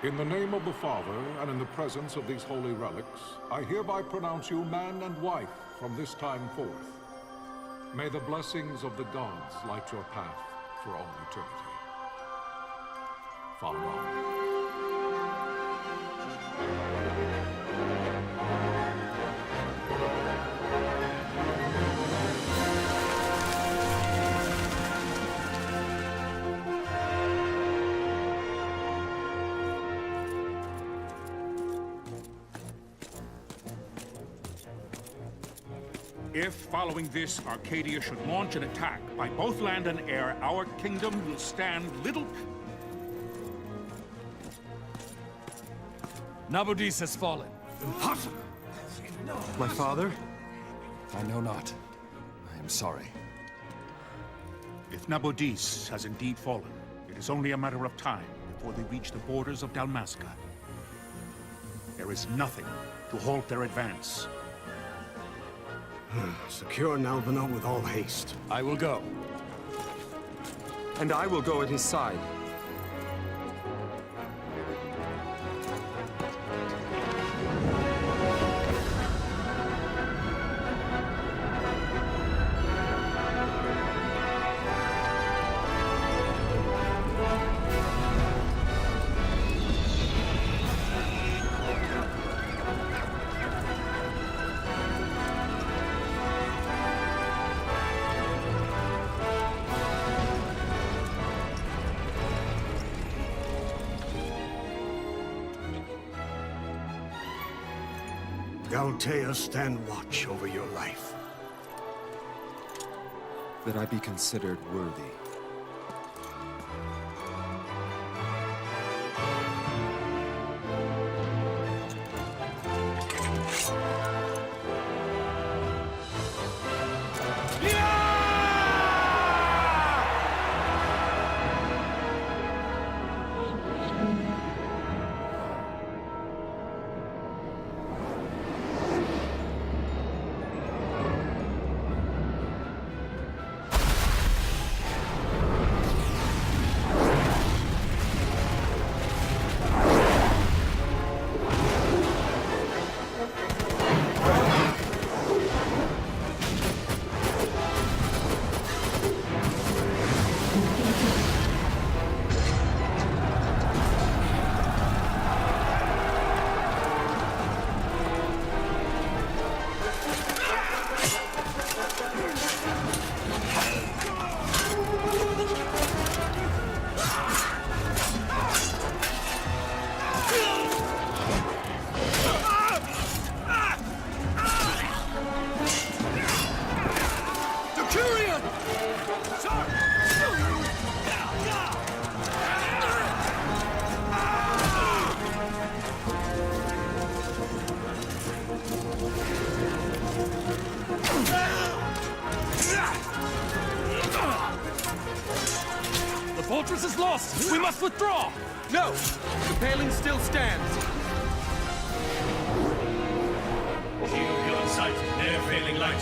In the name of the Father, and in the presence of these holy relics, I hereby pronounce you man and wife from this time forth. May the blessings of the gods light your path for all eternity. Far on. If, following this, Arcadia should launch an attack by both land and air, our kingdom will stand little... Nabudis has fallen. Impossible! My father? I know not. I am sorry. If Nabudis has indeed fallen, it is only a matter of time before they reach the borders of Dalmasca. There is nothing to halt their advance. Secure Nalbina with all haste. I will go. And I will go at his side. Altea, stand watch over your life. That I be considered worthy. The fortress is lost! We must withdraw! No! The paling still stands! Shield beyond sight, near failing light.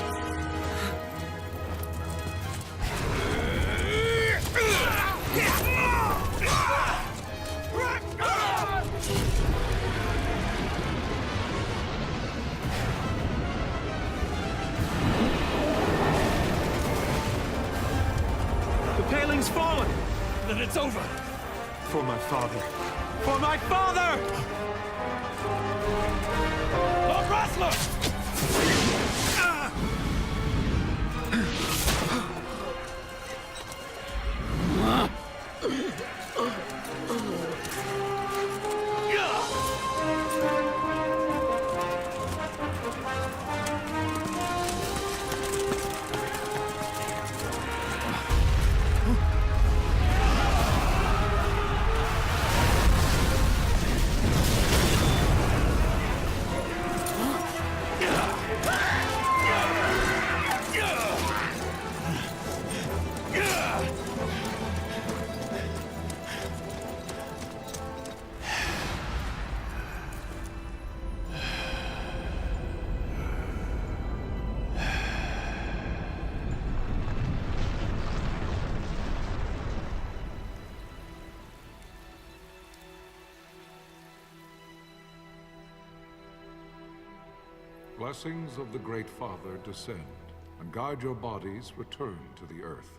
The paling's fallen! Then it's over! For my father! For my father! Lord Rasler! Blessings of the Great Father descend, and guide your bodies return to the earth.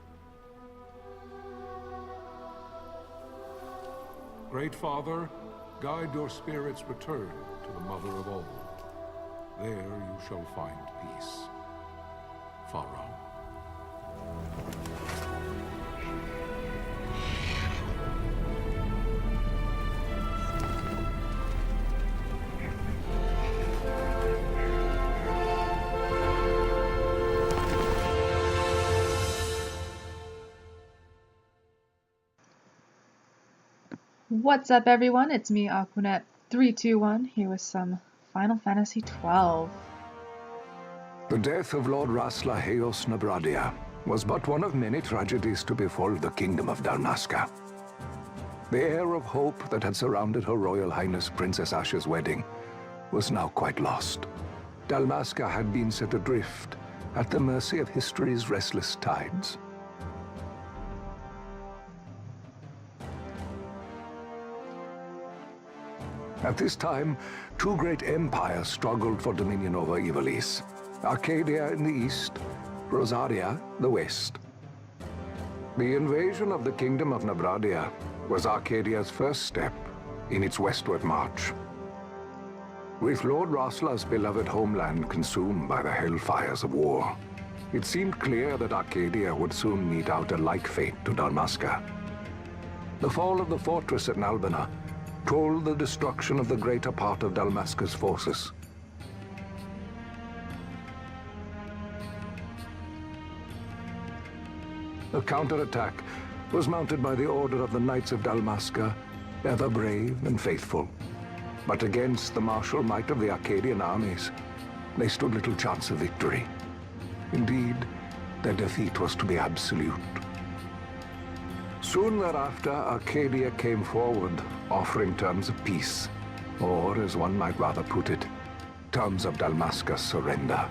Great Father, guide your spirits return to the Mother of all. There you shall find peace. Pharaoh. What's up, everyone? It's me, Aquanet321, here with some Final Fantasy XII. The death of Lord Rasla Heos Nabradia was but one of many tragedies to befall the kingdom of Dalmasca. The air of hope that had surrounded Her Royal Highness Princess Ashe's wedding was now quite lost. Dalmasca had been set adrift at the mercy of history's restless tides. At this time, two great empires struggled for dominion over Ivalice. Arcadia in the east, Rosaria the west. The invasion of the Kingdom of Nabradia was Arcadia's first step in its westward march. With Lord Rasla's beloved homeland consumed by the hellfires of war, it seemed clear that Arcadia would soon mete out a like fate to Dalmasca. The fall of the fortress at Nalbina told the destruction of the greater part of Dalmasca's forces. The counterattack was mounted by the Order of the Knights of Dalmasca, ever brave and faithful. But against the martial might of the Arcadian armies, they stood little chance of victory. Indeed, their defeat was to be absolute. Soon thereafter, Arcadia came forward, offering terms of peace, or, as one might rather put it, terms of Dalmasca's surrender.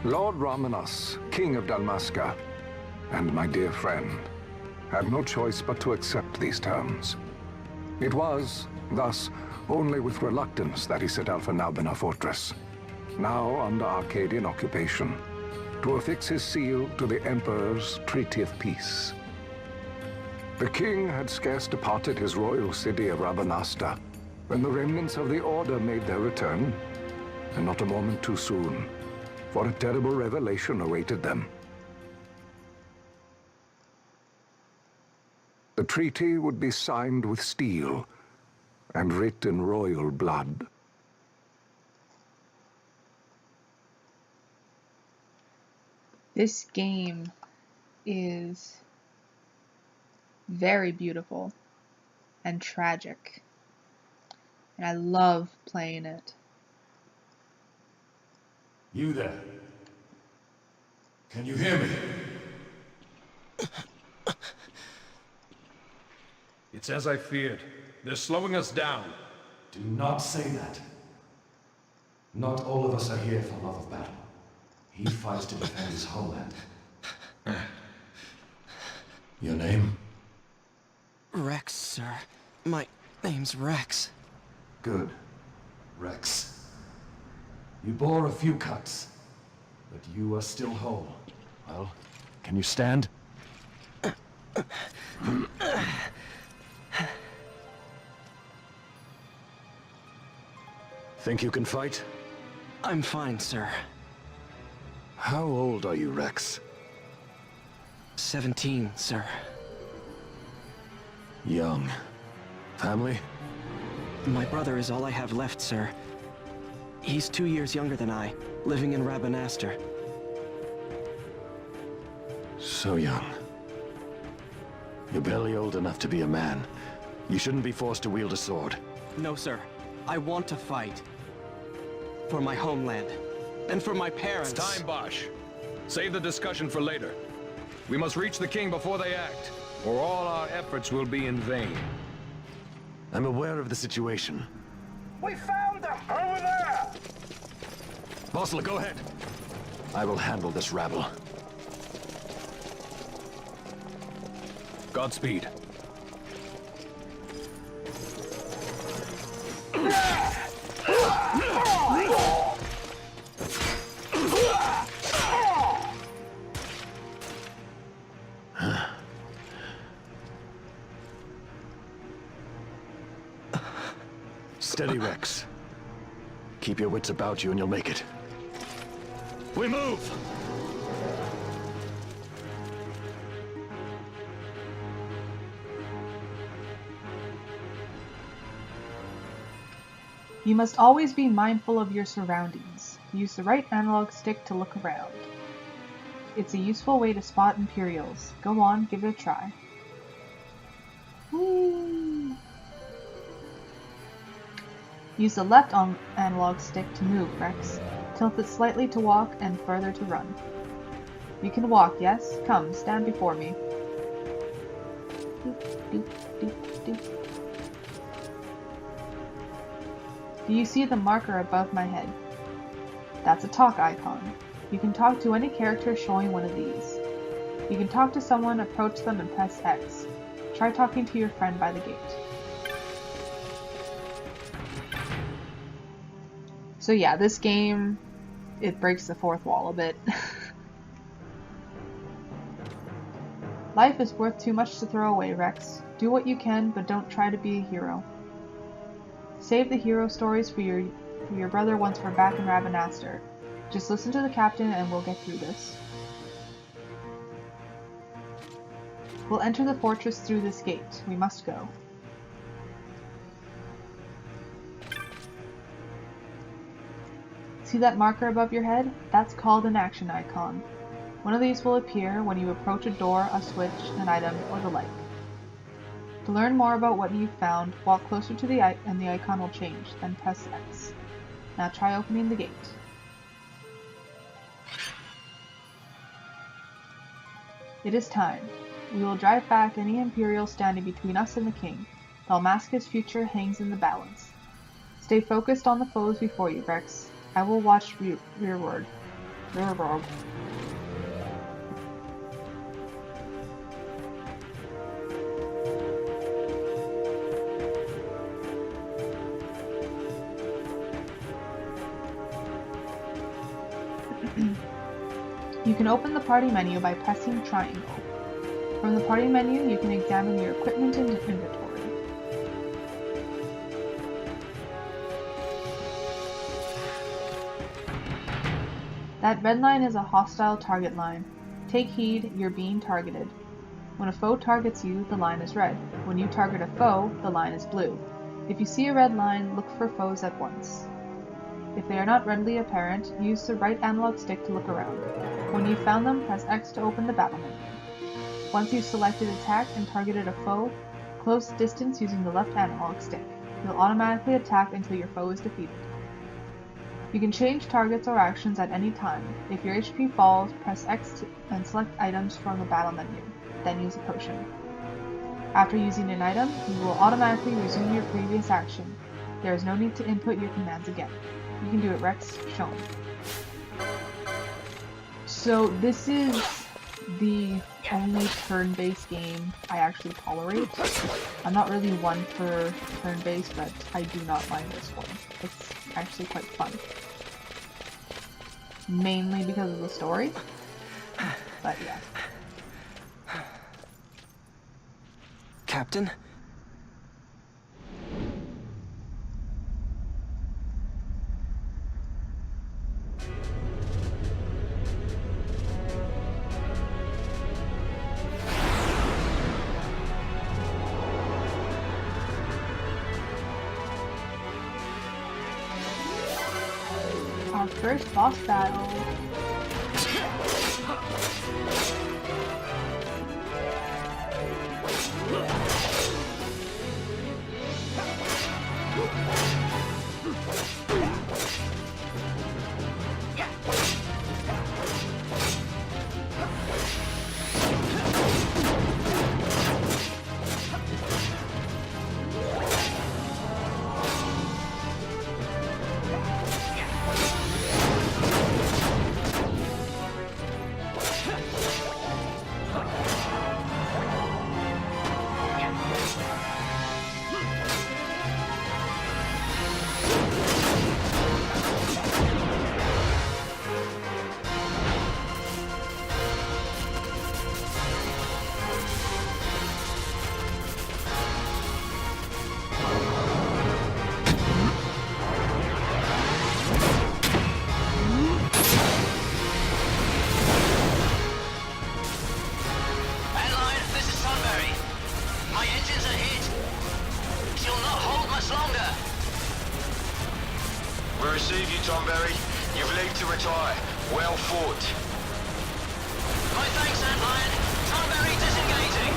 Lord Raminas, King of Dalmasca, and my dear friend, had no choice but to accept these terms. It was, thus, only with reluctance that he set out for Nalbina Fortress, now under Arcadian occupation, to affix his seal to the Emperor's Treaty of Peace. The king had scarce departed his royal city of Rabanasta when the remnants of the Order made their return, and not a moment too soon, for a terrible revelation awaited them. The treaty would be signed with steel and writ in royal blood. This game is very beautiful and tragic, and I love playing it. You there? Can you hear me? It's as I feared. They're slowing us down. Do not say that. Not all of us are here for love of battle. He fights to defend his homeland. Your name? Rex, sir. My name's Rex. Good. Rex. You bore a few cuts, but you are still whole. Well, can you stand? Think you can fight? I'm fine, sir. How old are you, Rex? 17, sir. Young. Family? My brother is all I have left, sir. He's 2 years younger than I, living in Rabanastre. So young. You're barely old enough to be a man. You shouldn't be forced to wield a sword. No, sir. I want to fight. For my homeland. And for my parents. It's time, Bosch. Save the discussion for later. We must reach the king before they act, or all our efforts will be in vain. I'm aware of the situation. We found them! Over there! Vossler, go ahead. I will handle this rabble. Godspeed. Steady, Rex. Keep your wits about you and you'll make it. We move! You must always be mindful of your surroundings. Use the right analog stick to look around. It's a useful way to spot Imperials. Go on, give it a try. Whee! Use the left analog stick to move, Rex. Tilt it slightly to walk and further to run. You can walk, yes? Come, stand before me. Doop, doop, doop, doop. Do you see the marker above my head? That's a talk icon. You can talk to any character showing one of these. You can talk to someone, approach them, and press X. Try talking to your friend by the gate. So yeah, this game, it breaks the fourth wall a bit. Life is worth too much to throw away, Rex. Do what you can, but don't try to be a hero. Save the hero stories for your brother once we're back in Rabanastre. Just listen to the captain and we'll get through this. We'll enter the fortress through this gate. We must go. See that marker above your head? That's called an action icon. One of these will appear when you approach a door, a switch, an item, or the like. To learn more about what you've found, walk closer to the and the icon will change, then press X. Now try opening the gate. It is time. We will drive back any Imperials standing between us and the King. Dalmasca's future hangs in the balance. Stay focused on the foes before you, Rex. I will watch rearward. You can open the party menu by pressing triangle. From the party menu, you can examine your equipment and inventory. That red line is a hostile target line. Take heed, you're being targeted. When a foe targets you, the line is red. When you target a foe, the line is blue. If you see a red line, look for foes at once. If they are not readily apparent, use the right analog stick to look around. When you've found them, press X to open the battle menu. Once you've selected attack and targeted a foe, close distance using the left analog stick. You'll automatically attack until your foe is defeated. You can change targets or actions at any time. If your HP falls, press X and select items from the battle menu, then use a potion. After using an item, you will automatically resume your previous action. There is no need to input your commands again. You can do it, Rex. Show me. So this is the only turn-based game I actually tolerate. I'm not really one for turn-based, but I do not mind this one. It's actually quite fun. Mainly because of the story, but yeah. Captain? Our first boss battle. We receive you, Tonberry. You've leave to retire. Well fought. My thanks, Antlion. Tonberry disengaging.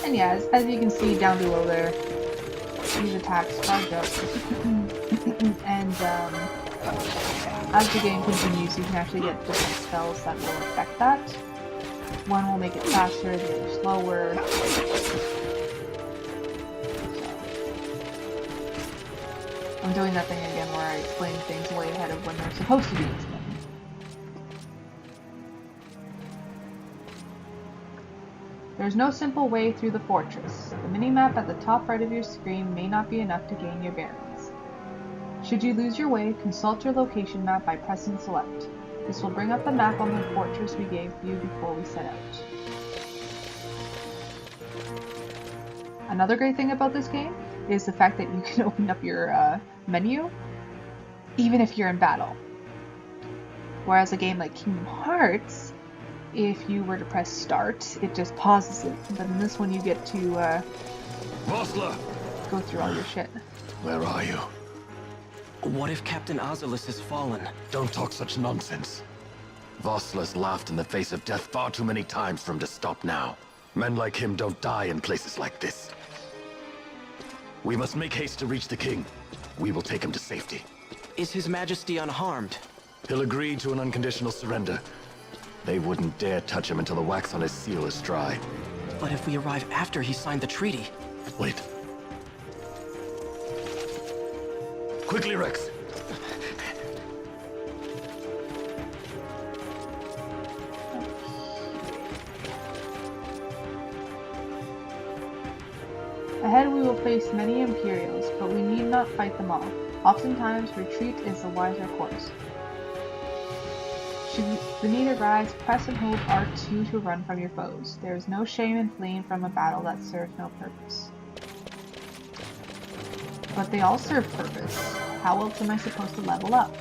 And yeah, as you can see down below there, these attacks charge up. And as the game continues, you can actually get different spells that will affect that. One will make it faster, the other slower. I'm doing that thing again where I explain things way ahead of when they're supposed to be explained. There's no simple way through the fortress. The minimap at the top right of your screen may not be enough to gain your bearings. Should you lose your way, consult your location map by pressing select. This will bring up the map on the fortress we gave you before we set out. Another great thing about this game is the fact that you can open up your menu even if you're in battle. Whereas a game like Kingdom Hearts, if you were to press start, it just pauses it. But in this one you get to Vossler! Go through all your shit. Where are you? What if Captain Ozilus has fallen? Don't talk such nonsense. Vossler's laughed in the face of death far too many times for him to stop now. Men like him don't die in places like this. We must make haste to reach the king. We will take him to safety. Is His Majesty unharmed? He'll agree to an unconditional surrender. They wouldn't dare touch him until the wax on his seal is dry. But if we arrive after he signed the treaty... Wait. Quickly, Rex! Ahead we will face many Imperials, but we need not fight them all. Oftentimes, retreat is the wiser course. Should the need arise, press and hold R2 to run from your foes. There is no shame in fleeing from a battle that serves no purpose. But they all serve purpose. How else am I supposed to level up?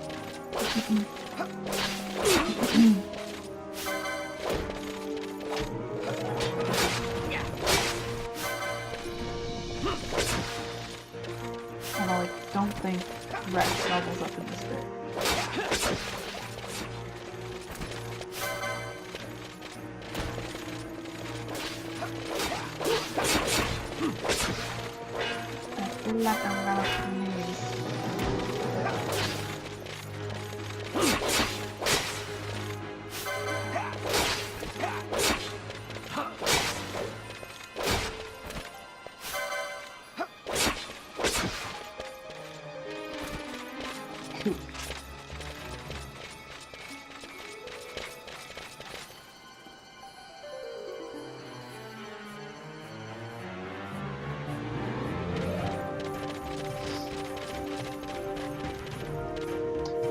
Although I don't think Rex levels up in this bit. I feel like I'm gonna freeze.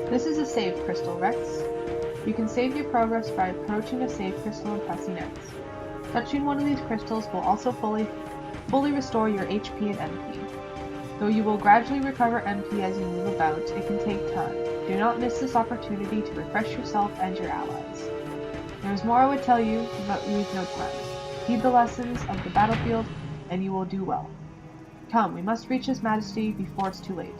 This is a save crystal, Rex. You can save your progress by approaching a save crystal and pressing X. Touching one of these crystals will also fully restore your HP and MP. Though you will gradually recover MP as you move about, it can take time. Do not miss this opportunity to refresh yourself and your allies. There is more I would tell you, but leave no time. Heed the lessons of the battlefield, and you will do well. Come, we must reach His Majesty before it's too late.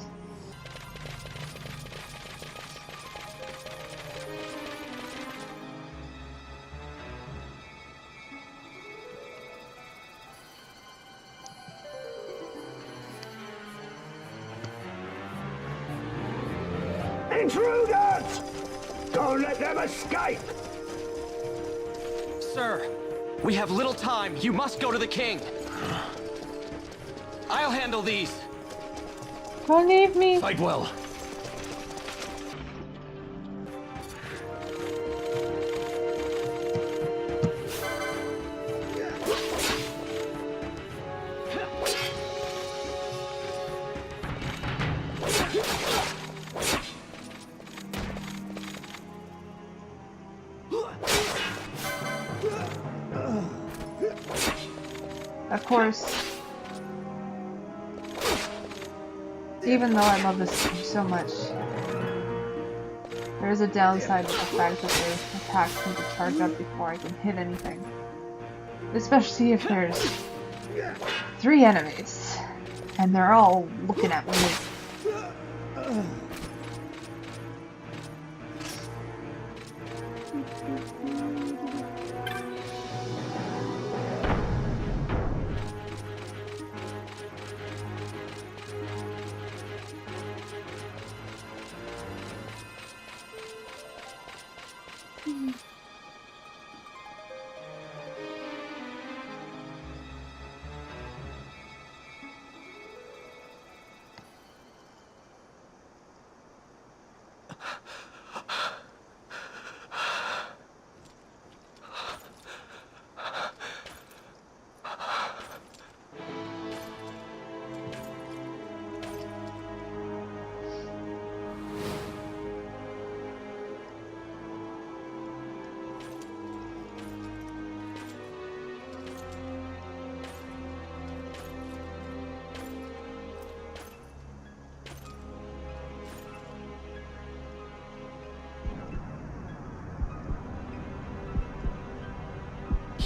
Intruders! Don't let them escape! Sir, we have little time. You must go to the king. I'll handle these. Don't leave me. Fight well. Of course, even though I love this game so much, There is a downside with the fact that their attacks need to charge up before I can hit anything. Especially if there's 3 enemies, and they're all looking at me.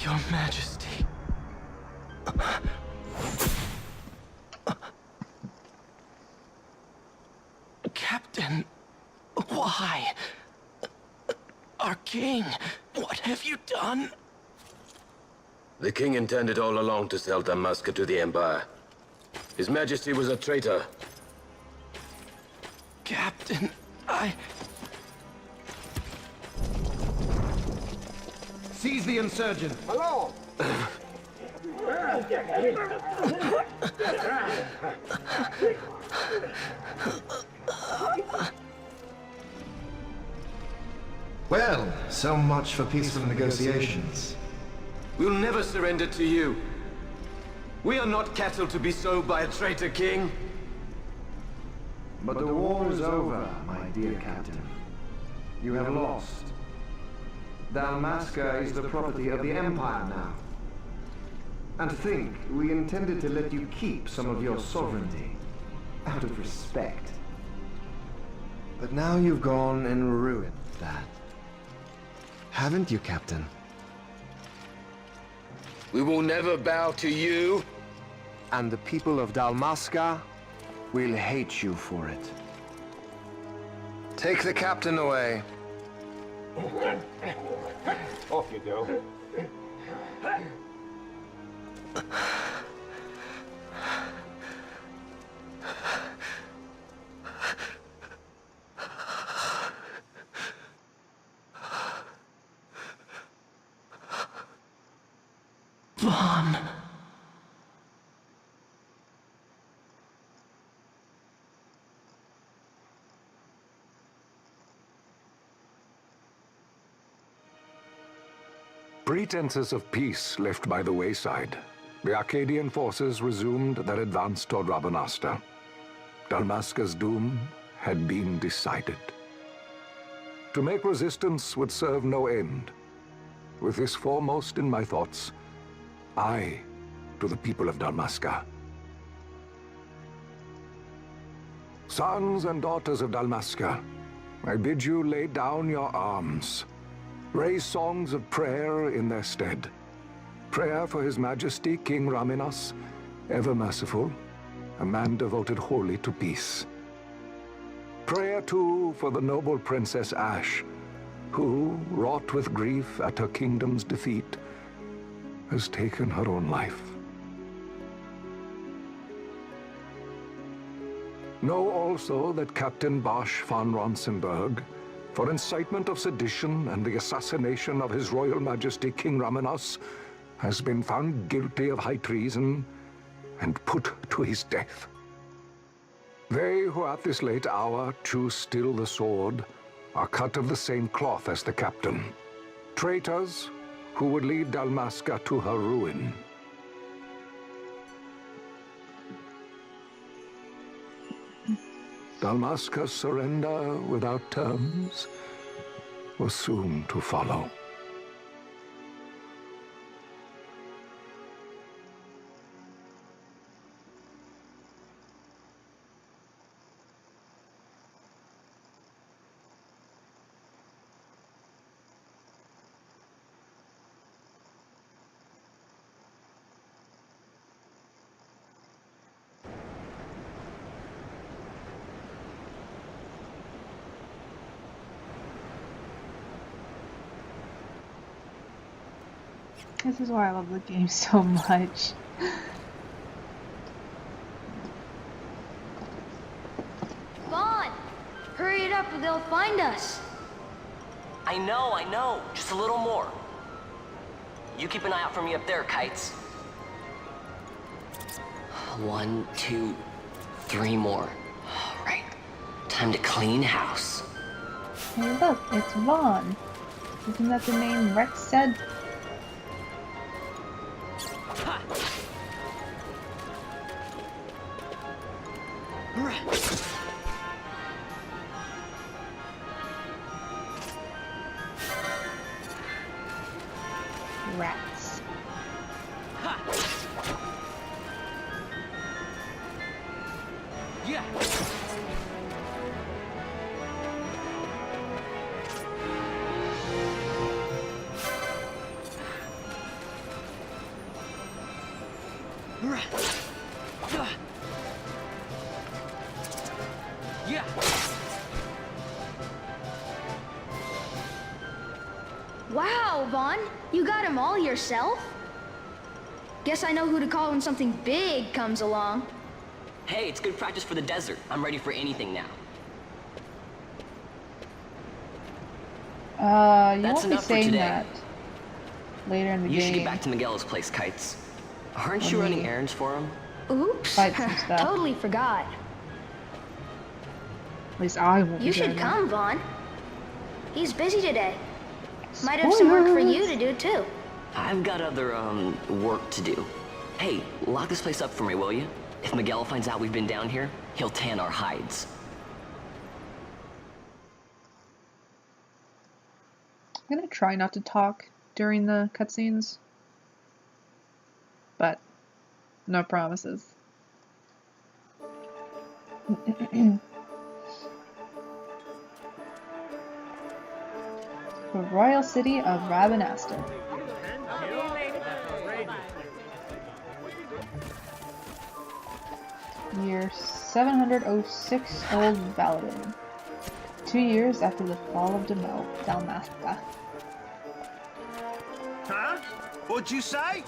Your Majesty. Captain, why? Our king, what have you done? The king intended all along to sell Dalmasca to the Empire. His Majesty was a traitor. Captain, Seize the insurgent! Hello! Well, so much for peaceful negotiations. We'll never surrender to you. We are not cattle to be sold by a traitor king. But the war is over, my dear captain. You have lost. Dalmasca is the property of the Empire now. And to think, we intended to let you keep some of your sovereignty, out of respect. But now you've gone and ruined that. Haven't you, Captain? We will never bow to you. And the people of Dalmasca will hate you for it. Take the captain away. Off you go. Vaughn. Pretenses of peace left by the wayside, the Arcadian forces resumed their advance toward Rabanastre. Dalmasca's doom had been decided. To make resistance would serve no end. With this foremost in my thoughts, I to the people of Dalmasca. Sons and daughters of Dalmasca, I bid you lay down your arms. Raise songs of prayer in their stead. Prayer for His Majesty King Raminas, ever merciful, a man devoted wholly to peace. Prayer, too, for the noble Princess Ashe, who, wrought with grief at her kingdom's defeat, has taken her own life. Know also that Captain Bosch von Ronsenberg, for incitement of sedition and the assassination of His Royal Majesty King Raminas, has been found guilty of high treason and put to his death. They who at this late hour choose still the sword are cut of the same cloth as the captain. Traitors who would lead Dalmasca to her ruin. Dalmasca's surrender without terms was soon to follow. This is why I love the game so much. Vaughn! Hurry it up or they'll find us. I know. Just a little more. You keep an eye out for me up there, Kites. 1, 2, 3 more. Right. Time to clean house. Hey look, it's Vaughn. Isn't that the name Rex said? Rats. Yeah. Yeah. Wow, Vaughn! You got him all yourself? Guess I know who to call when something big comes along. Hey, it's good practice for the desert. I'm ready for anything now. You That's won't be enough for saying today. that later in the You game. should get back to Miguel's place, Kites. Aren't When you we running errands for him? Oops. fight some stuff. Totally forgot. At least I won't be You should doing that. come, Vaughn. He's busy today. Might have some work for you to do, too. I've got other, work to do. Hey, lock this place up for me, will you? If Miguel finds out we've been down here, he'll tan our hides. I'm gonna try not to talk during the cutscenes, but no promises. The royal city of Rabanastre. Year 706 Old Valadin. 2 years after the fall of Dalmasca. Huh? What'd you say?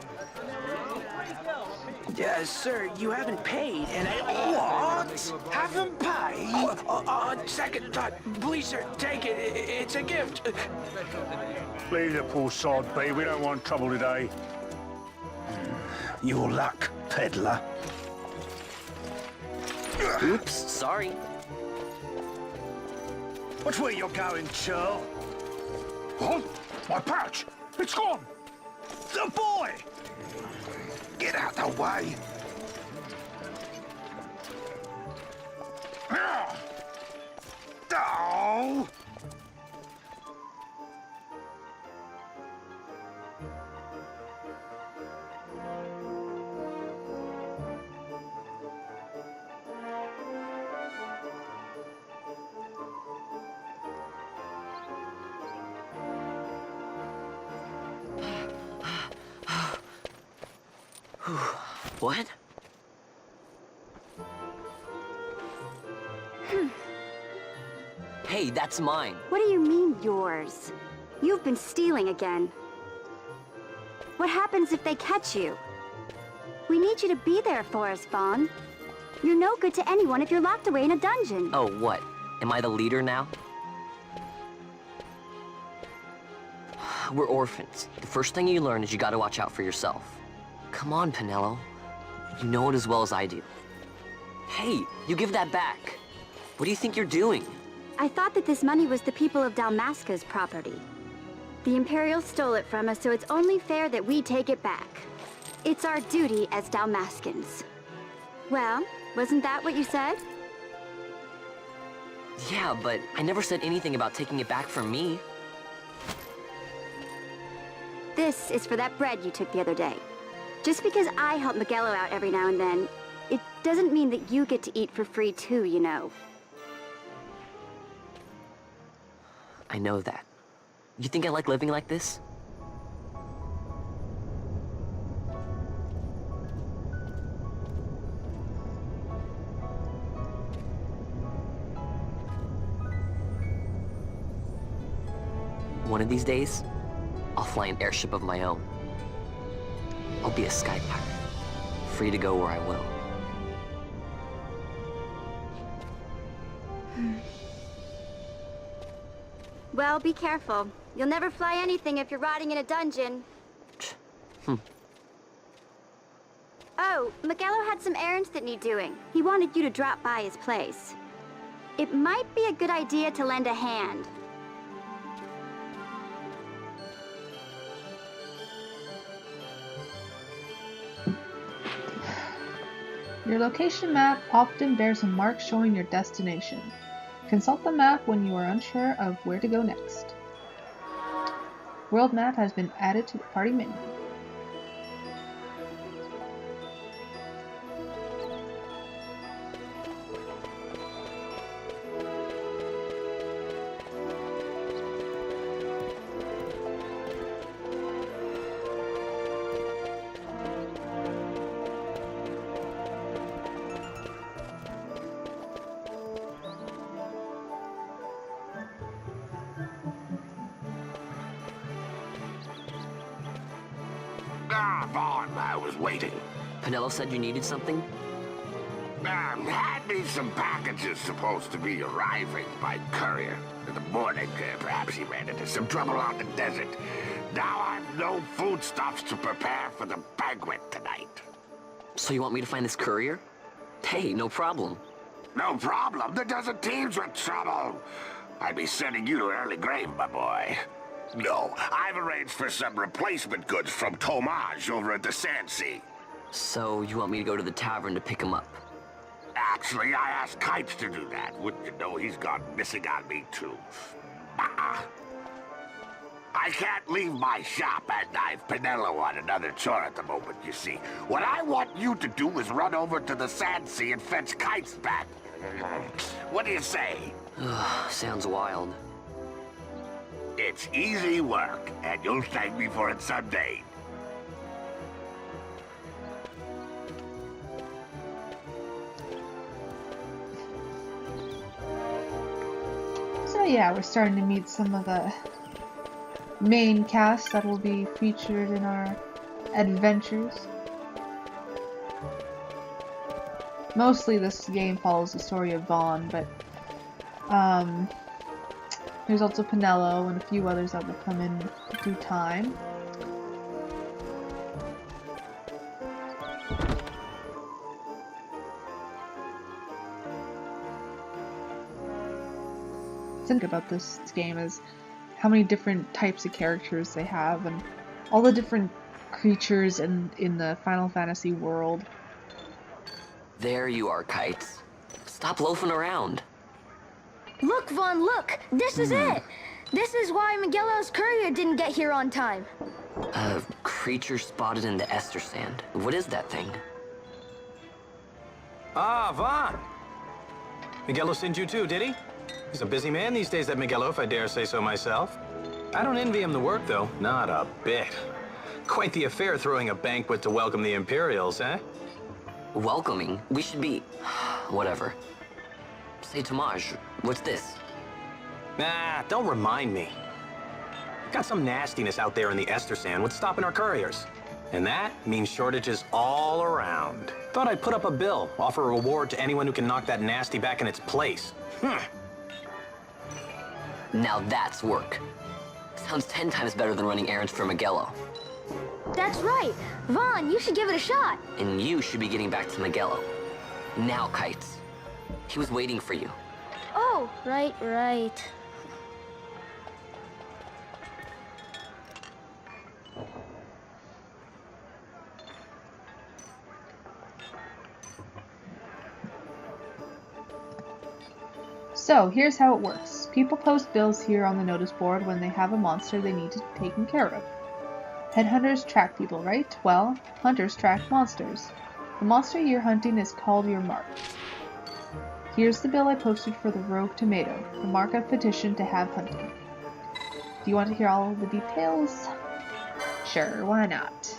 Sir, you haven't paid, and What? Haven't paid? on second thought, please, sir, take it. It's a gift. Leave the poor sod be. We don't want trouble today. Your luck, peddler. Oops, sorry. Which way you're going, churl? What? My pouch! It's gone! The boy! Get out the way! Oh! What? Hey, that's mine. What do you mean, yours? You've been stealing again. What happens if they catch you? We need you to be there for us, Vaughn. You're no good to anyone if you're locked away in a dungeon. Oh, what? Am I the leader now? We're orphans. The first thing you learn is you gotta watch out for yourself. Come on, Penelo. You know it as well as I do. Hey, you give that back. What do you think you're doing? I thought that this money was the people of Dalmasca's property. The Imperials stole it from us, so it's only fair that we take it back. It's our duty as Dalmascans. Well, wasn't that what you said? Yeah, but I never said anything about taking it back from me. This is for that bread you took the other day. Just because I help Miguelo out every now and then, it doesn't mean that you get to eat for free too, you know. I know that. You think I like living like this? One of these days, I'll fly an airship of my own. I'll be a sky pirate, free to go where I will. Well, be careful. You'll never fly anything if you're rotting in a dungeon. Oh, Miguelo had some errands that need doing. He wanted you to drop by his place. It might be a good idea to lend a hand. Your location map often bears a mark showing your destination. Consult the map when you are unsure of where to go next. World map has been added to the party menu. Ah, Vaughn, I was waiting. Penelo said you needed something? Had me some packages supposed to be arriving by courier. In the morning, perhaps he ran into some trouble out in the desert. Now I've no foodstuffs to prepare for the banquet tonight. So you want me to find this courier? Hey, no problem. No problem. The desert teems with trouble. I'd be sending you to early grave, my boy. No, I've arranged for some replacement goods from Tomaj over at the Sandsea. So you want me to go to the tavern to pick him up? Actually, I asked Kites to do that. Wouldn't you know he's gone missing on me, too. I can't leave my shop, and I've Penelo on another chore at the moment, you see. What I want you to do is run over to the Sandsea and fetch Kites back. What do you say? Sounds wild. It's easy work, and you'll thank me for it someday. So yeah, we're starting to meet some of the main cast that will be featured in our adventures. Mostly this game follows the story of Vaughn, but there's also Penelo and a few others that will come in due time. Think about this game is how many different types of characters they have and all the different creatures in the Final Fantasy world. There you are, Kites. Stop loafing around. Look, Vaughn, look! This is it! This is why Miguelo's courier didn't get here on time. A creature spotted in the Ester Sand. What is that thing? Ah, Vaughn! Miguelo sent you too, did he? He's a busy man these days, that Miguelo, if I dare say so myself. I don't envy him the work, though. Not a bit. Quite the affair throwing a banquet to welcome the Imperials, eh? Welcoming? We should be... whatever. Say, Tomaj, what's this? Nah, don't remind me. Got some nastiness out there in the Ester Sand. What's stopping our couriers? And that means shortages all around. Thought I'd put up a bill, offer a reward to anyone who can knock that nasty back in its place. Now that's work. Sounds 10 times better than running errands for Miguelo. That's right. Vaughn, you should give it a shot. And you should be getting back to Miguelo. Now, Kites. He was waiting for you. Oh, right. So, here's how it works. People post bills here on the notice board when they have a monster they need to be taken care of. Headhunters track people, right? Well, hunters track monsters. The monster you're hunting is called your mark. Here's the bill I posted for the Rogue Tomato, the mark I've petitioned to have hunted. Do you want to hear all of the details? Sure, why not?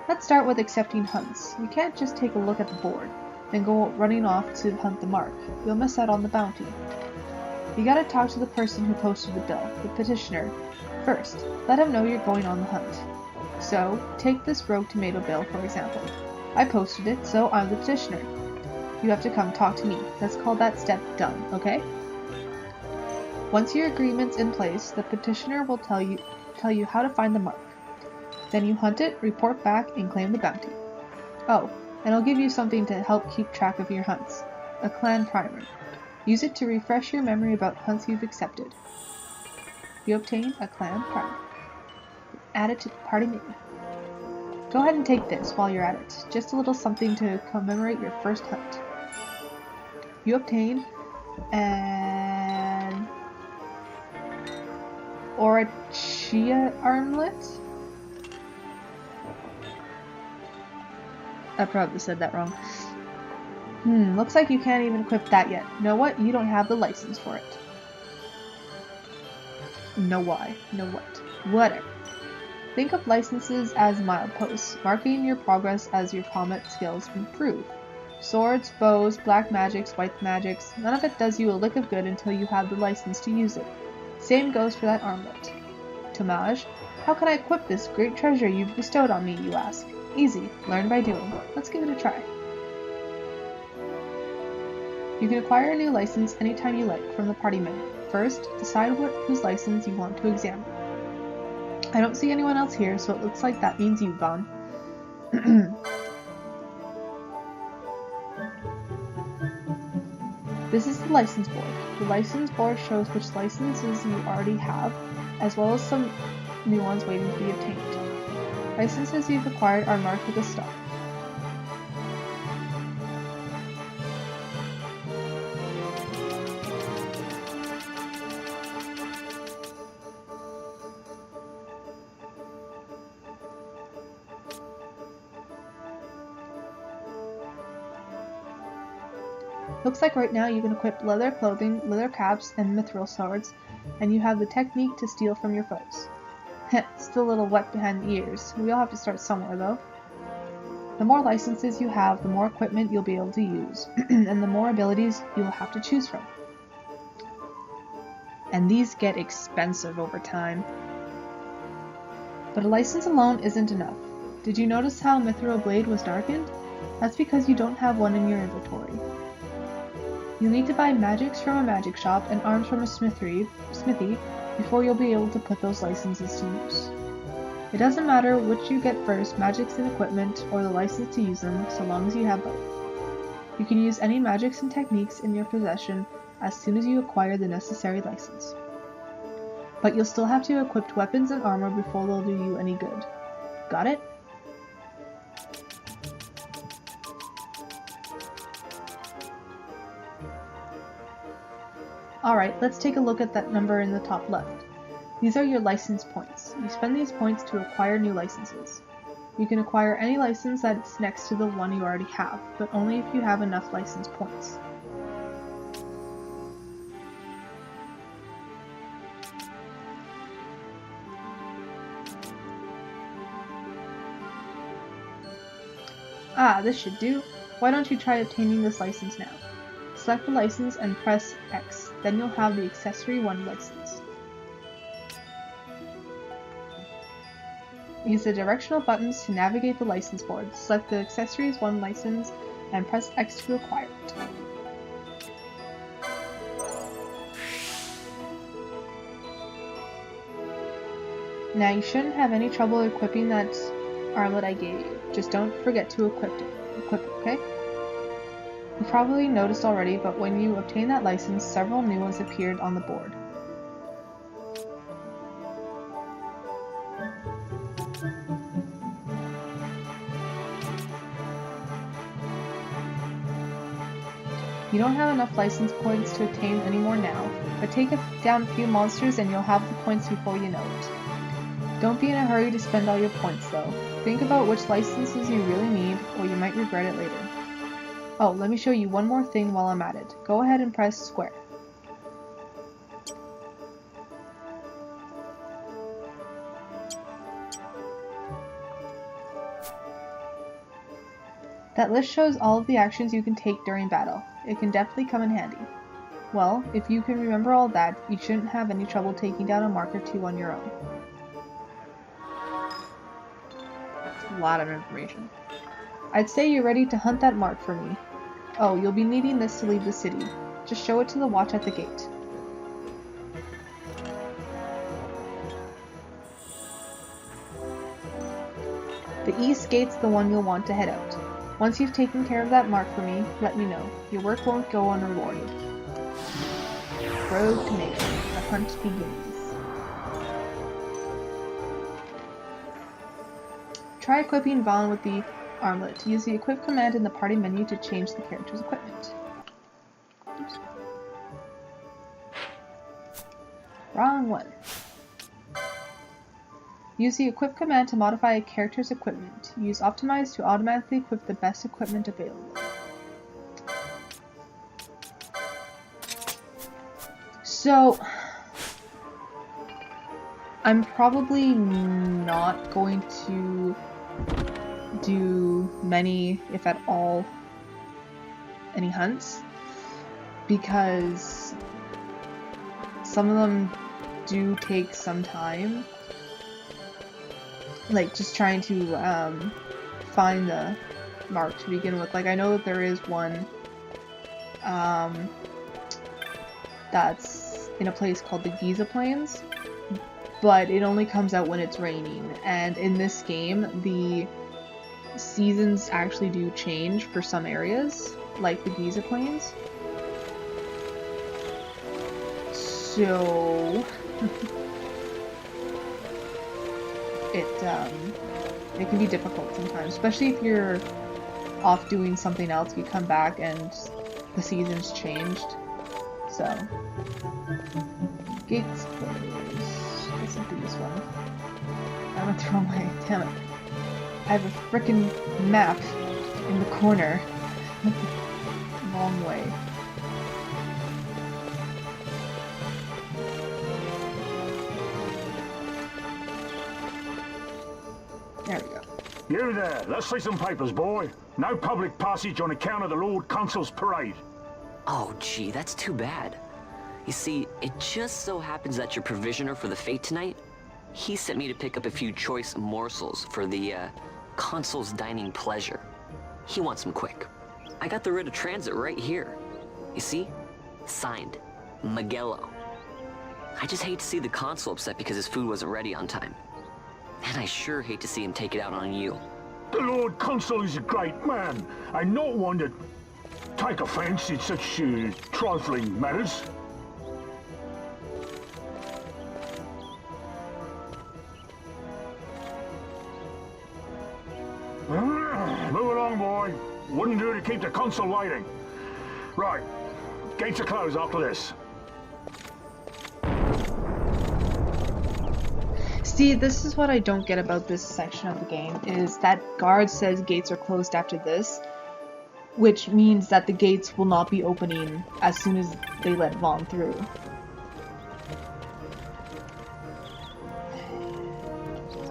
Let's start with accepting hunts. You can't just take a look at the board, then go running off to hunt the mark. You'll miss out on the bounty. You gotta talk to the person who posted the bill, the petitioner, first. Let him know you're going on the hunt. So, take this rogue tomato bill, for example. I posted it, so I'm the petitioner. You have to come talk to me. Let's call that step done, okay? Once your agreement's in place, the petitioner will tell you how to find the mark. Then you hunt it, report back, and claim the bounty. Oh, and I'll give you something to help keep track of your hunts. A clan primer. Use it to refresh your memory about hunts you've accepted. You obtain a clan primer. Add it to the party name. Go ahead and take this while you're at it. Just a little something to commemorate your first hunt. You obtain an Orachia armlet. I probably said that wrong. Looks like you can't even equip that yet. Know what? You don't have the license for it. Know why? Know what? Whatever. Think of licenses as mileposts, marking your progress as your combat skills improve. Swords, bows, black magics, white magics, none of it does you a lick of good until you have the license to use it. Same goes for that armlet. Tomage, how can I equip this great treasure you've bestowed on me, you ask? Easy, learn by doing. Let's give it a try. You can acquire a new license anytime you like from the party menu. First, decide whose license you want to examine. I don't see anyone else here, so it looks like that means you, Vaughn. This is the license board. The license board shows which licenses you already have, as well as some new ones waiting to be obtained. Licenses you've acquired are marked with a star. Looks like right now you can equip leather clothing, leather caps, and mithril swords, and you have the technique to steal from your foes. Heh, still a little wet behind the ears. We all have to start somewhere though. The more licenses you have, the more equipment you'll be able to use, and the more abilities you'll have to choose from. And these get expensive over time. But a license alone isn't enough. Did you notice how Mithril Blade was darkened? That's because you don't have one in your inventory. You'll need to buy magics from a magic shop and arms from a smithy before you'll be able to put those licenses to use. It doesn't matter which you get first, magics and equipment, or the license to use them, so long as you have both. You can use any magics and techniques in your possession as soon as you acquire the necessary license. But you'll still have to equip weapons and armor before they'll do you any good. Got it? Alright, let's take a look at that number in the top left. These are your license points. You spend these points to acquire new licenses. You can acquire any license that's next to the one you already have, but only if you have enough license points. Ah, this should do. Why don't you try obtaining this license now? Select the license and press X, then you'll have the Accessory 1 license. Use the directional buttons to navigate the license board. Select the Accessories 1 license and press X to acquire it. Now you shouldn't have any trouble equipping that armlet I gave you. Just don't forget to equip it, okay? You probably noticed already, but when you obtained that license, several new ones appeared on the board. You don't have enough license points to obtain any more now, but take down a few monsters and you'll have the points before you know it. Don't be in a hurry to spend all your points though. Think about which licenses you really need, or you might regret it later. Oh, let me show you one more thing while I'm at it. Go ahead and press square. That list shows all of the actions you can take during battle. It can definitely come in handy. Well, if you can remember all that, you shouldn't have any trouble taking down a mark or two on your own. a lot of information. I'd say you're ready to hunt that mark for me. Oh, you'll be needing this to leave the city. Just show it to the watch at the gate. The east gate's the one you'll want to head out. Once you've taken care of that mark for me, let me know. Your work won't go unrewarded. Road to Maiden. The hunt begins. Try equipping Vaughn with the armlet. Use the equip command in the party menu to change the character's equipment. Oops. Wrong one. Use the equip command to modify a character's equipment. Use optimize to automatically equip the best equipment available. So, I'm probably not going to do many, if at all, any hunts, because some of them do take some time. Like, just trying to find the mark to begin with. Like, I know that there is one that's in a place called the Giza Plains, but it only comes out when it's raining. And in this game, the seasons actually do change for some areas, like the Giza Plains. So it can be difficult sometimes, especially if you're off doing something else, you come back and the season's changed. So, gates closed. Let's do this one. I went the wrong way, damn it. I have a frickin' map in the corner. Wrong way. There we go. You there, let's see some papers, boy. No public passage on account of the Lord Consul's parade. Oh, gee, that's too bad. You see, it just so happens that your provisioner for the fete tonight, he sent me to pick up a few choice morsels for the, Consul's dining pleasure. He wants them quick. I got the writ of transit right here. You see? Signed, Magello. I just hate to see the Consul upset because his food wasn't ready on time. And I sure hate to see him take it out on you. The Lord Consul is a great man, and not one to take offense in such trifling matters. Move along, boy. Wouldn't do to keep the Consul waiting. Right, gates are closed after this. See, this is what I don't get about this section of the game, is that guard says gates are closed after this, which means that the gates will not be opening as soon as they let Vaughn through.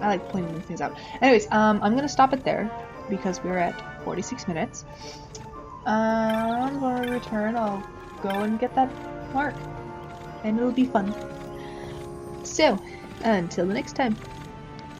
I like pointing these things out. Anyways, I'm gonna stop it there, because we're at 46 minutes. I'm gonna return, I'll go and get that mark, and it'll be fun. So, until the next time.